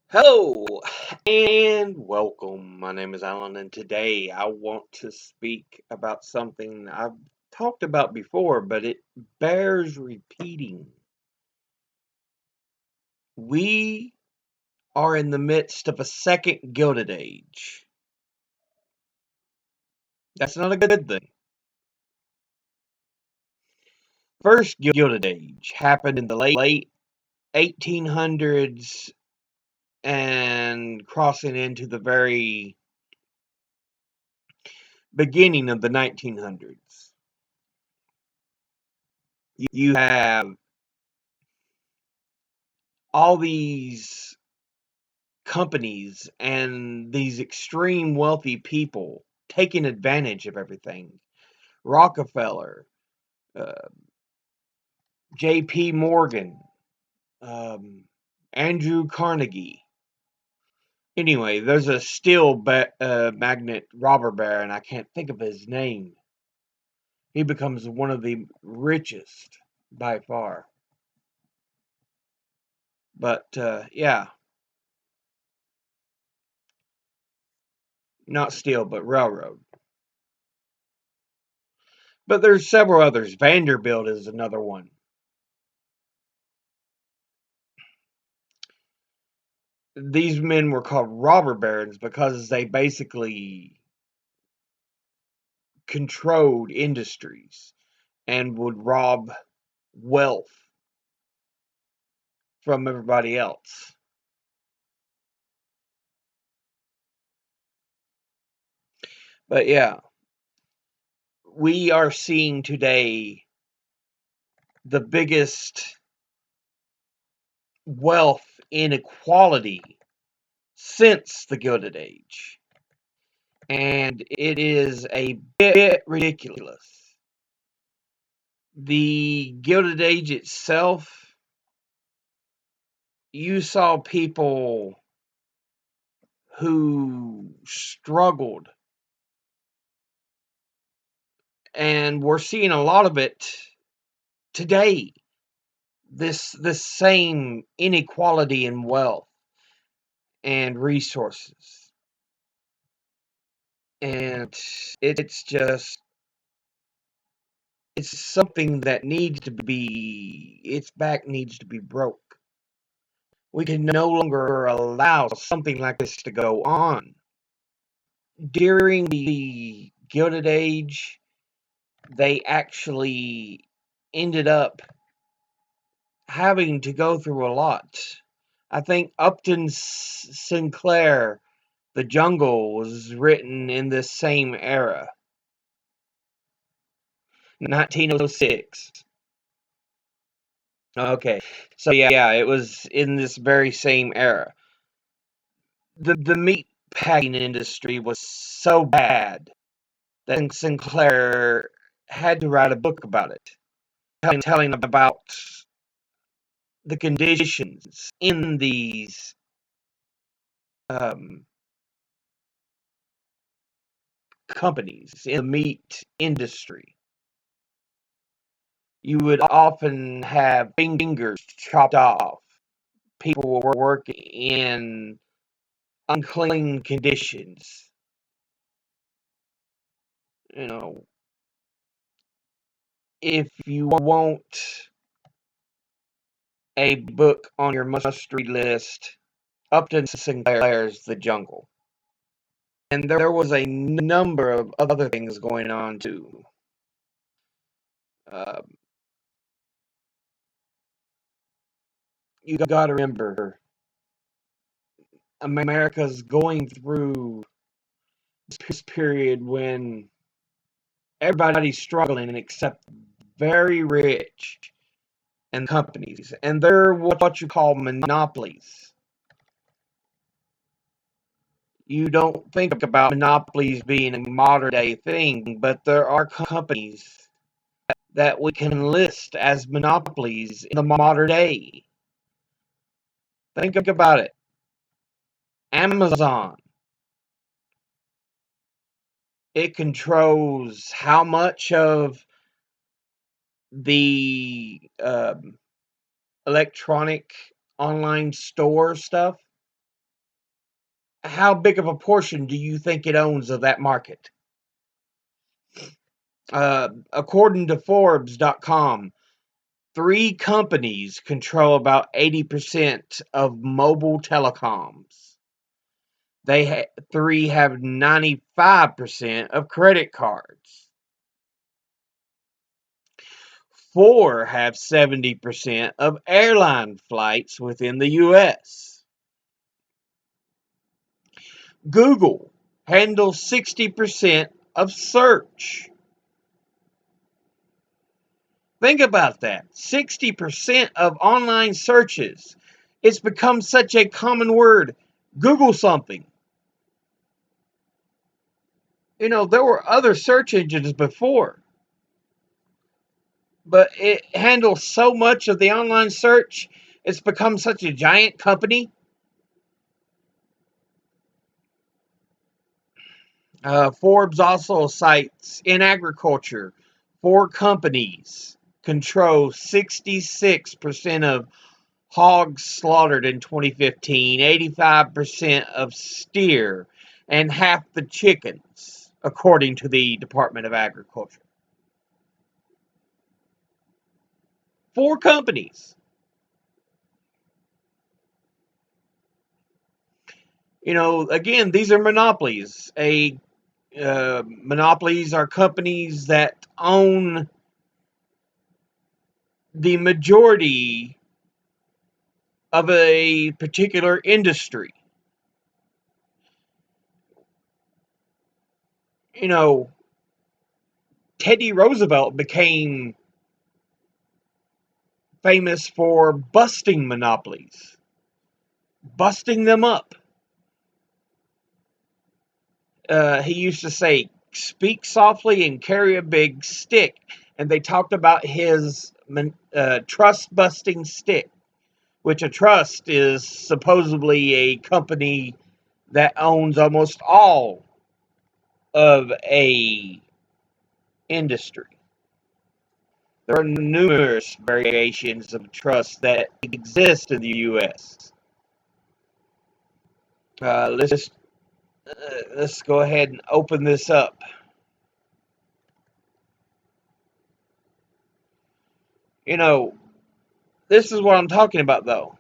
Hello and welcome. My name is Alan, and today I want to speak about something I've talked about before, but it bears repeating. We are in the midst of a second Gilded Age. That's not a good thing. First Gilded Age happened in the late 1800s and crossing into the very beginning of the 1900s. You have all these companies and these extreme wealthy people taking advantage of everything. Rockefeller, uh, J.P. Morgan, um, Andrew Carnegie. Anyway, there's a steel magnet robber baron. I can't think of his name. He becomes one of the richest by far. But yeah, not steel, but railroad. But there's several others. Vanderbilt is another one. These men were called robber barons because they basically controlled industries and would rob wealth from everybody else. But yeah, we are seeing today the biggest wealth inequality since the Gilded Age. And it is a bit ridiculous. The Gilded Age itself, you saw people who struggled, and we're seeing a lot of it today. This same inequality in wealth and resources, and it's something that needs to be, its back needs to be broke. We can no longer allow something like this to go on. During the Gilded Age, they actually ended up having to go through a lot. I think Upton Sinclair, The Jungle, was written in this same era, 1906. Okay, so yeah, it was in this very same era. The meat packing industry was so bad that Sinclair had to write a book about it, telling about the conditions in these um, companies in the meat industry. You would often have fingers chopped off. People were working in unclean conditions. You know, if you want a book on your must-read list, Upton Sinclair's The Jungle. And there was a number of other things going on too. Uh, you got to remember, America's going through this period when everybody's struggling except very rich and companies, and they're what you call monopolies. You don't think about monopolies being a modern day thing, but there are companies that we can list as monopolies in the modern day. Think about it. Amazon, it controls how much of the electronic online store stuff. How big of a portion do you think it owns of that market? According to Forbes.com, 3 companies control about 80% of mobile telecoms. 3 have 95% of credit cards. 4 have 70% of airline flights within the US. Google handles 60% of search. Think about that. 60% of online searches. It's become such a common word. Google something. You know, there were other search engines before, but it handles so much of the online search. It's become such a giant company. Forbes also cites in agriculture, 4 companies control 66% of hogs slaughtered in 2015, 85% of steer, and half the chickens, according to the Department of Agriculture. 4 companies. You know, again, these are monopolies. Monopolies are companies that own the majority of a particular industry. You know, Teddy Roosevelt became famous for busting monopolies, busting them up. He used to say, "Speak softly and carry a big stick," and they talked about his trust-busting stick, which a trust is supposedly a company that owns almost all of a industry. There are numerous variations of trust that exist in the U.S. Let's go ahead and open this up. You know, this is what I'm talking about, though.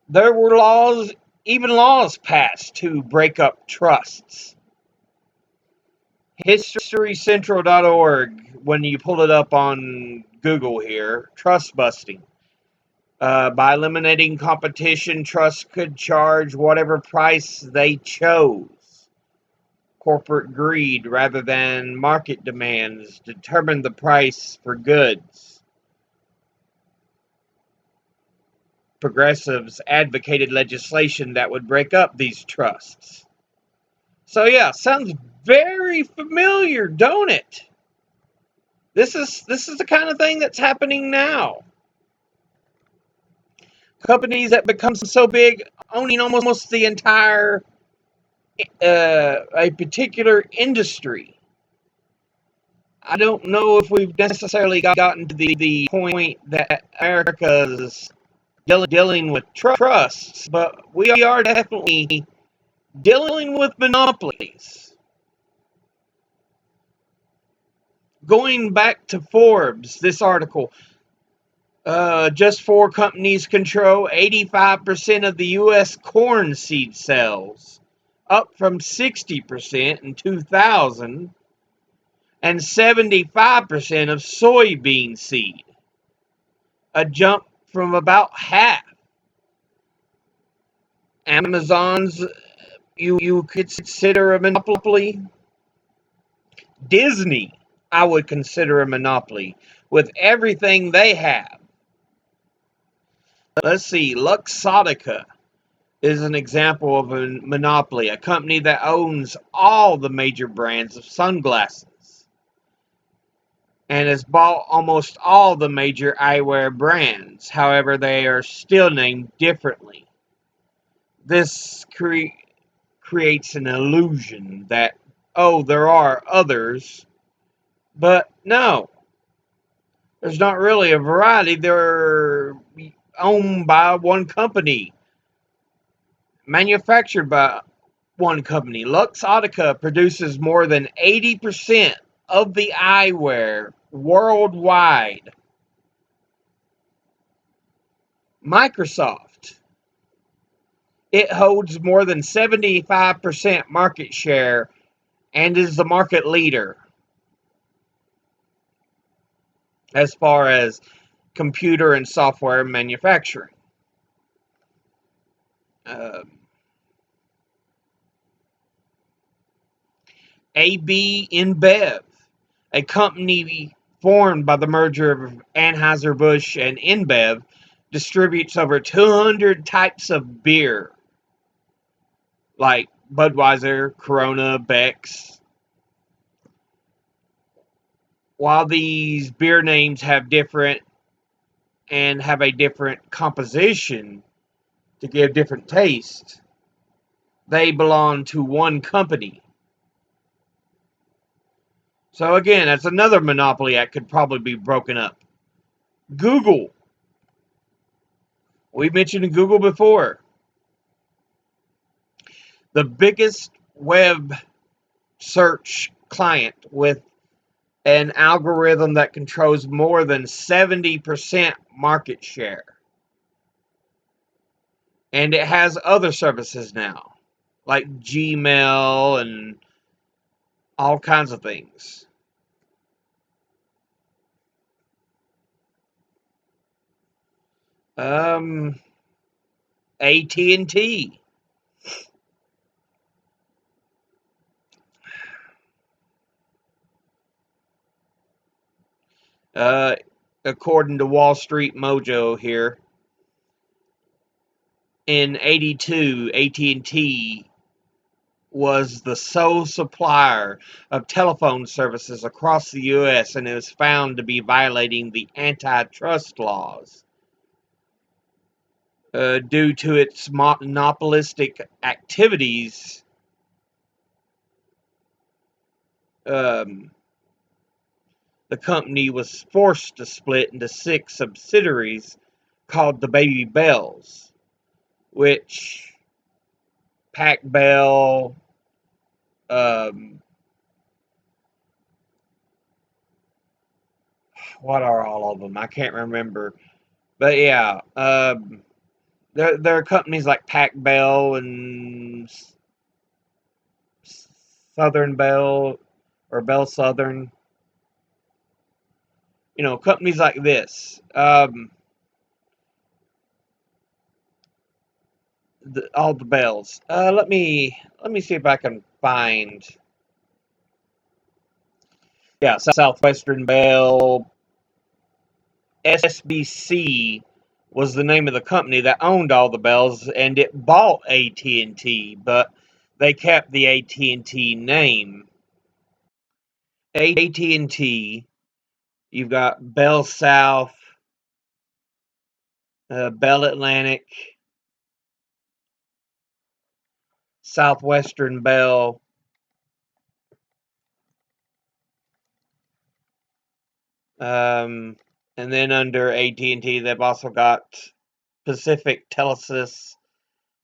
There were laws, even laws passed to break up trusts. HistoryCentral.org, when you pull it up on Google here, Trustbusting. By eliminating competition, trusts could charge whatever price they chose. Corporate greed rather than market demands determined the price for goods. Progressives advocated legislation that would break up these trusts. So yeah, sounds very familiar, don't it? This is the kind of thing that's happening now. Companies that become so big, owning almost the entire a particular industry. I don't know if we've necessarily gotten to the point that America's dealing with trusts, but we are definitely dealing with monopolies. Going back to Forbes, this article, just 4 companies control 85% of the U.S. corn seed sales, up from 60% in 2000, and 75% of soybean seed, a jump from about half. Amazon's, you could consider a monopoly. Disney, I would consider a monopoly with everything they have. Let's see, Luxottica is an example of a monopoly, a company that owns all the major brands of sunglasses and has bought almost all the major eyewear brands. However, they are still named differently. This creates an illusion that, oh, there are others, but no, there's not really a variety. They're owned by one company, manufactured by one company. Luxottica produces more than 80% of the eyewear worldwide. Microsoft. It holds more than 75% market share and is the market leader as far as computer and software manufacturing. AB InBev, a company formed by the merger of Anheuser-Busch and InBev, distributes over 200 types of beer, like Budweiser, Corona, Beck's. While these beer names have a different composition to give different taste, they belong to one company. So again, that's another monopoly that could probably be broken up. Google. We mentioned Google before. The biggest web search client with an algorithm that controls more than 70% market share. And it has other services now, like Gmail and all kinds of things. AT&T. According to Wall Street Mojo here, in '82, AT&T was the sole supplier of telephone services across the U.S. and it was found to be violating the antitrust laws due to its monopolistic activities. The company was forced to split into 6 subsidiaries called the Baby Bells, which Pac Bell, what are all of them? I can't remember. But yeah, there are companies like Pac Bell and Southern Bell or Bell Southern. You know, companies like this. All the bells. Let me see if I can find. Yeah, Southwestern Bell. SBC was the name of the company that owned all the bells, and it bought AT&T, but they kept the AT&T name. AT&T. You've got Bell South, Bell Atlantic, Southwestern Bell. And then under AT&T, they've also got Pacific Telesis,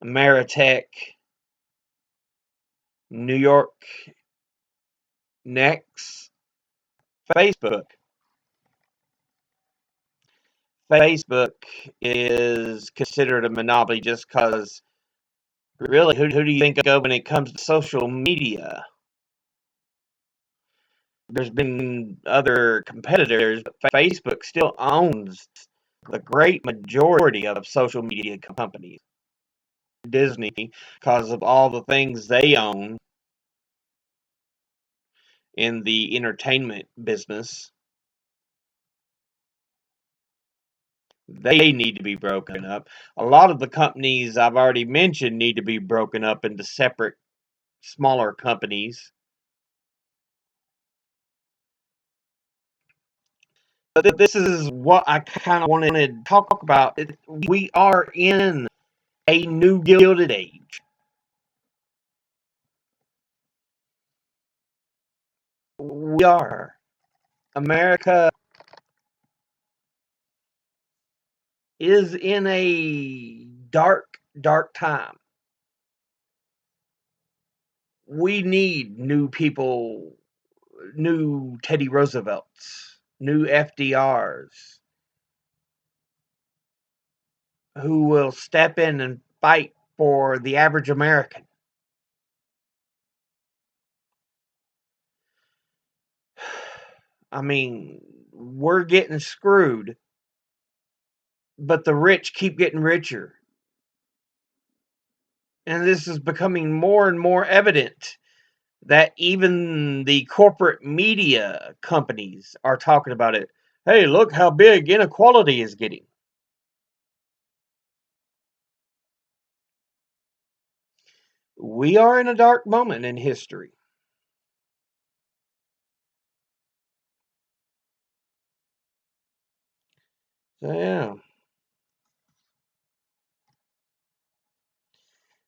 Ameritech, New York Next, Facebook. Facebook is considered a monopoly just because, really, who do you think of when it comes to social media? There's been other competitors, but Facebook still owns the great majority of social media companies. Disney, because of all the things they own in the entertainment business, they need to be broken up. A lot of the companies I've already mentioned need to be broken up into separate, smaller companies. But this is what I kind of wanted to talk about. We are in a new Gilded Age. We are. America is in a dark, dark time. We need new people, new Teddy Roosevelts, new FDRs who will step in and fight for the average American. I mean, we're getting screwed, but the rich keep getting richer. And this is becoming more and more evident that even the corporate media companies are talking about it. Hey, look how big inequality is getting. We are in a dark moment in history. So, yeah,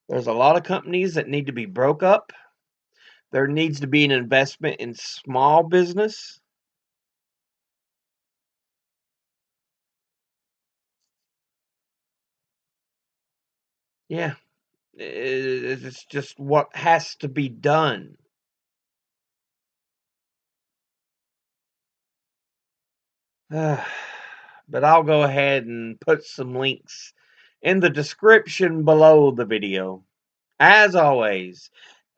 there's a lot of companies that need to be broke up. There needs to be an investment in small business. Yeah, it's just what has to be done. But I'll go ahead and put some links in the description below the video. As always,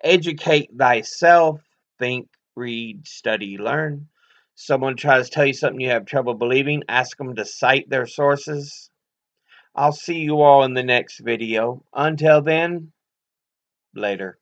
educate thyself, think, read, study, learn. Someone tries to tell you something you have trouble believing, ask them to cite their sources. I'll see you all in the next video. Until then, later.